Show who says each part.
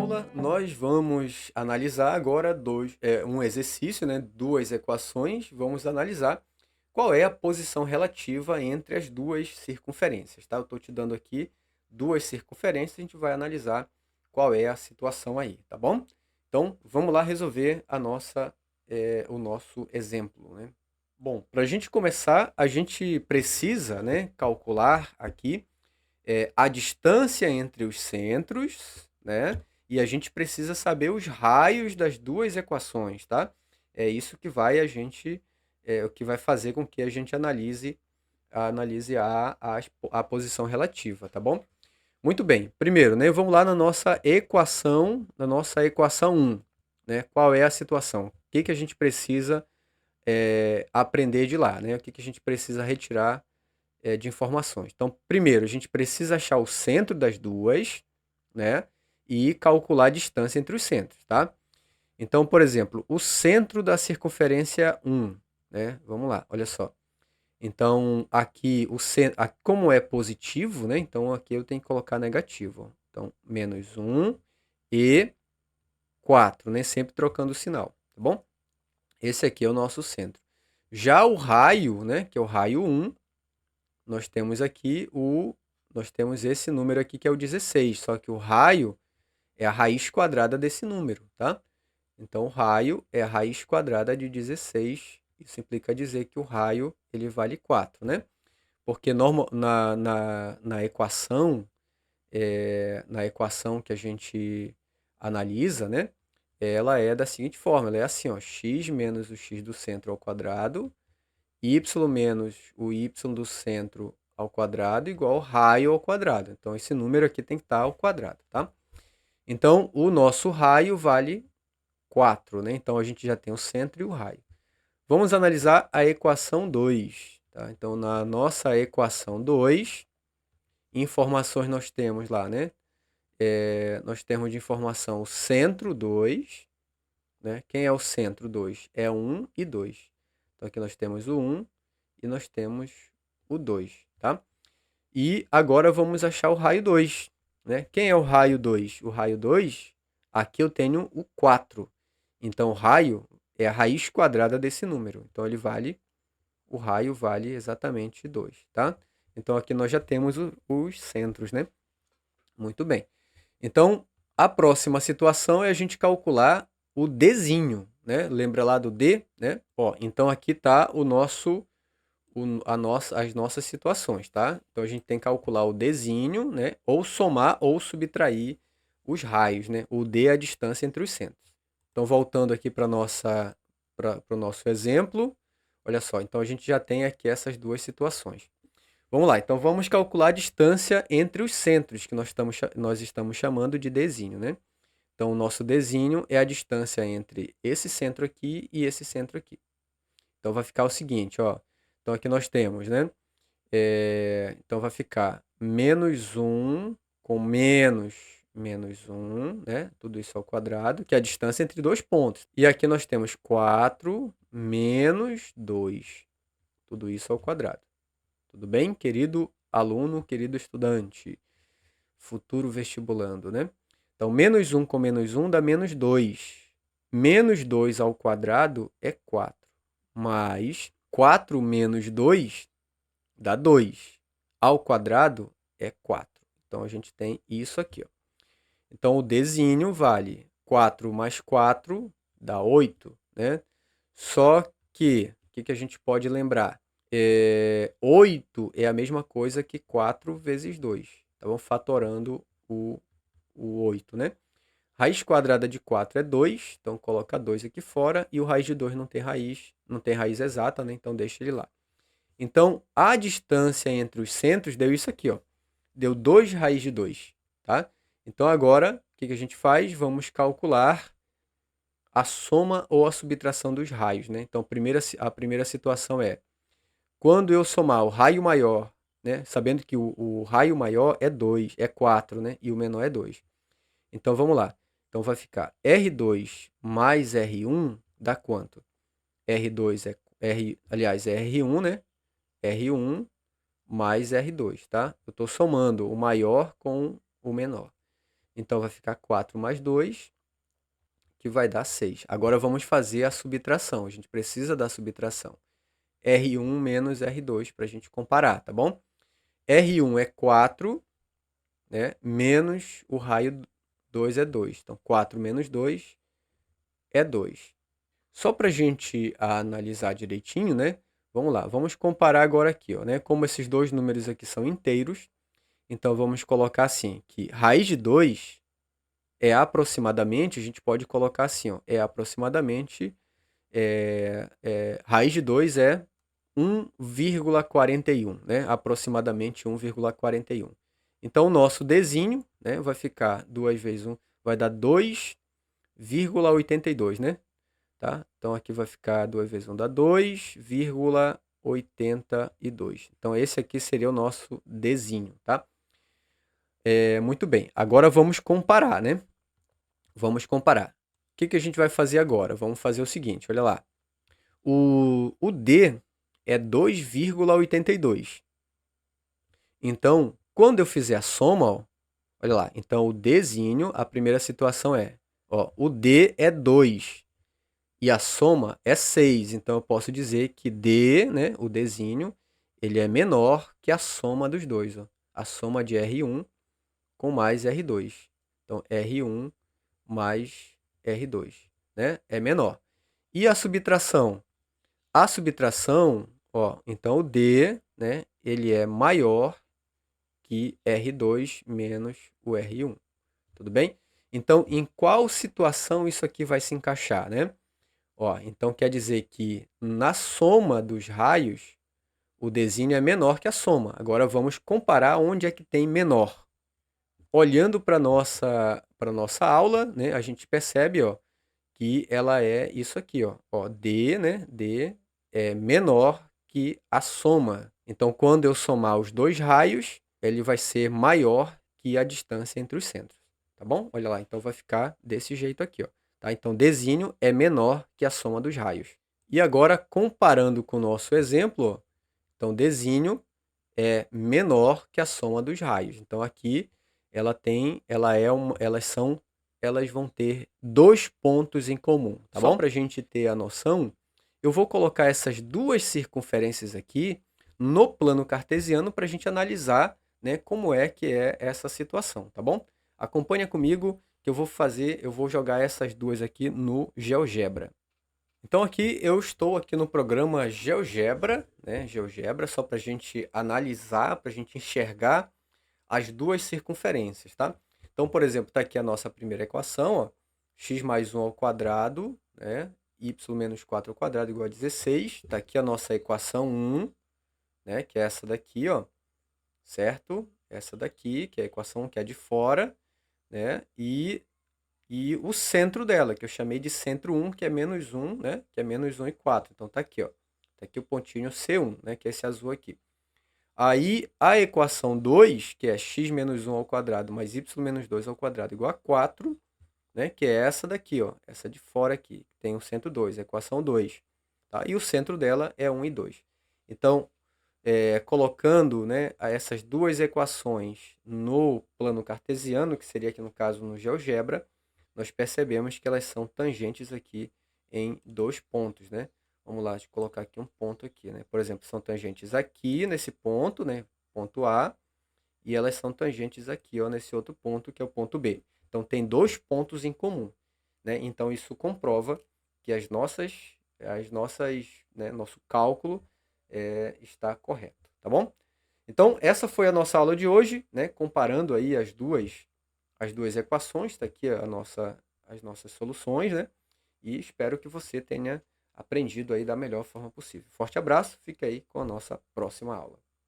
Speaker 1: aula, nós vamos analisar agora um exercício, né? Duas equações. Vamos analisar qual é a posição relativa entre as duas circunferências, tá? Eu estou te dando aqui duas circunferências, a gente vai analisar qual é a situação aí, tá bom? Então, vamos lá resolver o nosso exemplo, né? Bom, para a gente começar, a gente precisa, né, calcular aqui a distância entre os centros, né? E a gente precisa saber os raios das duas equações, tá? É isso que o que vai fazer com que a gente analise a posição relativa, tá bom? Muito bem. Primeiro, né, vamos lá na nossa equação 1, né? Qual é a situação? O que que a gente precisa aprender de lá, né? O que que a gente precisa retirar de informações. Então, primeiro, a gente precisa achar o centro das duas, né? E calcular a distância entre os centros, tá? Então, por exemplo, o centro da circunferência 1, né? Vamos lá, olha só. Então, aqui, como é positivo, né? Então, aqui eu tenho que colocar negativo. Ó. Então, menos 1 e 4, né? Sempre trocando o sinal, tá bom? Esse aqui é o nosso centro. Já o raio, né? Que é o raio 1, nós temos nós temos esse número aqui que é o 16, só que o raio é a raiz quadrada desse número, tá? Então, o raio é a raiz quadrada de 16, isso implica dizer que o raio ele vale 4, né? Porque na equação que a gente analisa, né? Ela é da seguinte forma, ela é assim, ó, x menos o x do centro ao quadrado y menos o y do centro ao quadrado igual raio ao quadrado. Então, esse número aqui tem que estar ao quadrado, tá? Então, o nosso raio vale 4, né? Então, a gente já tem o centro e o raio. Vamos analisar a equação 2, tá? Então, na nossa equação 2, informações nós temos lá, né? Nós temos de informação o centro 2, né? Quem é o centro 2? É 1 e 2. Então, aqui nós temos o 1 e nós temos o 2, tá? E agora vamos achar o raio 2, né? Quem é o raio 2? O raio 2, aqui eu tenho o 4. Então, o raio é a raiz quadrada desse número. Então, o raio vale exatamente 2, tá? Então, aqui nós já temos os centros, né? Muito bem. Então, a próxima situação é a gente calcular o Dzinho, né? Lembra lá do D, né? Ó, então aqui está as nossas situações, tá? Então a gente tem que calcular o Dzinho, né? Ou somar ou subtrair os raios, né? O D é a distância entre os centros. Então voltando aqui para o nosso exemplo, olha só, então a gente já tem aqui essas duas situações. Vamos lá, então vamos calcular a distância entre os centros, que nós estamos chamando de Dzinho, né? Então o nosso Dzinho é a distância entre esse centro aqui e esse centro aqui. Então vai ficar o seguinte, ó. Então aqui nós temos, né? Então vai ficar menos 1 com menos 1, né? Tudo isso ao quadrado, que é a distância entre dois pontos. E aqui nós temos 4 menos 2. Tudo isso ao quadrado. Tudo bem, querido aluno, querido estudante, futuro vestibulando, né? Então, menos 1 com menos 1 dá menos 2. Menos 2 ao quadrado é 4. Mais 4 menos 2 dá 2. Ao quadrado é 4. Então, a gente tem isso aqui. Ó. Então, o Dzinho vale 4 mais 4 dá 8. Né? Só que, o que a gente pode lembrar? 8 é a mesma coisa que 4 vezes 2. Tá bom? Fatorando o 8, né? Raiz quadrada de 4 é 2, então coloca 2 aqui fora. E o raiz de 2 não tem raiz exata, né? Então deixa ele lá. Então, a distância entre os centros deu isso aqui, ó. Deu 2 raiz de 2, tá? Então, agora, o que a gente faz? Vamos calcular a soma ou a subtração dos raios, né? Então, a primeira situação é, quando eu somar o raio maior, né? Sabendo que o raio maior é 2, é 4, né? E o menor é 2. Então, vamos lá. Então, vai ficar R2 mais R1 dá quanto? R2 aliás, é R1, né? R1 mais R2, tá? Eu estou somando o maior com o menor. Então, vai ficar 4 mais 2, que vai dar 6. Agora, vamos fazer a subtração. A gente precisa da subtração. R1 menos R2 para a gente comparar, tá bom? R1 é 4, né? Menos o raio 2 é 2. Então, 4 menos 2 é 2. Só para a gente analisar direitinho, né? Vamos lá, vamos comparar agora aqui, ó, né? Como esses dois números aqui são inteiros, então vamos colocar assim, que raiz de 2 é aproximadamente, a gente pode colocar assim, ó, é aproximadamente, raiz de 2 é 1,41, né? Aproximadamente 1,41. Então, o nosso Dzinho, né, vai ficar 2 vezes 1, vai dar 2,82, né? Tá? Então, aqui vai ficar 2 vezes 1 dá 2,82. Então, esse aqui seria o nosso Dzinho, tá? Muito bem. Agora, vamos comparar, né? Vamos comparar. O que a gente vai fazer agora? Vamos fazer o seguinte, olha lá. O D é 2,82. Então, quando eu fizer a soma, ó, olha lá. Então, o Dzinho, a primeira situação é, ó, o D é 2 e a soma é 6. Então, eu posso dizer que D, né, o Dzinho, ele é menor que a soma dos dois. Ó. A soma de R1 com mais R2. Então, R1 mais R2, né, é menor. E a subtração? A subtração, ó, então o D, né, ele é maior que R2 menos o R1. Tudo bem? Então, em qual situação isso aqui vai se encaixar, né? Ó, então quer dizer que na soma dos raios, o Dzinho é menor que a soma. Agora vamos comparar onde é que tem menor. Olhando para nossa aula, né, a gente percebe, ó, que ela é isso aqui, ó, D, né, D é menor que a soma. Então, quando eu somar os dois raios, ele vai ser maior que a distância entre os centros, tá bom? Olha lá, então vai ficar desse jeito aqui, ó, tá? Então, Dzinho é menor que a soma dos raios. E agora, comparando com o nosso exemplo, ó, então, Dzinho é menor que a soma dos raios. Então, aqui elas vão ter dois pontos em comum, tá bom? Só para a gente ter a noção, eu vou colocar essas duas circunferências aqui no plano cartesiano para a gente analisar, né, como é que é essa situação, tá bom? Acompanha comigo que eu vou jogar essas duas aqui no GeoGebra. Então aqui eu estou aqui no programa GeoGebra, né? GeoGebra, só para a gente analisar, para a gente enxergar as duas circunferências, tá? Então, por exemplo, está aqui a nossa primeira equação, ó, x mais 1 ao quadrado, né? Y menos 4 ao quadrado igual a 16. Está aqui a nossa equação 1, né? Que é essa daqui, ó, certo? Essa daqui, que é a equação 1, que é de fora, né? E o centro dela, que eu chamei de centro 1, que é menos 1, né? Que é menos 1 e 4. Então, tá aqui, ó. Tá aqui o pontinho C1, né? Que é esse azul aqui. Aí, a equação 2, que é x menos 1 ao quadrado mais y menos 2 ao quadrado igual a 4, né? Que é essa daqui, ó. Essa de fora aqui, que tem o centro 2, a equação 2. Tá? E o centro dela é 1 e 2. Então, colocando, né, essas duas equações no plano cartesiano, que seria aqui no caso no GeoGebra, nós percebemos que elas são tangentes aqui em dois pontos, né? Vamos lá, deixa eu colocar aqui um ponto aqui, né? Por exemplo, são tangentes aqui nesse ponto, né? Ponto A, e elas são tangentes aqui, ó, nesse outro ponto, que é o ponto B. Então, tem dois pontos em comum, né? Então, isso comprova que né, nosso cálculo está correto, tá bom? Então, essa foi a nossa aula de hoje, né? Comparando aí as duas equações, está aqui as nossas soluções, né? E espero que você tenha aprendido aí da melhor forma possível. Forte abraço, fica aí com a nossa próxima aula.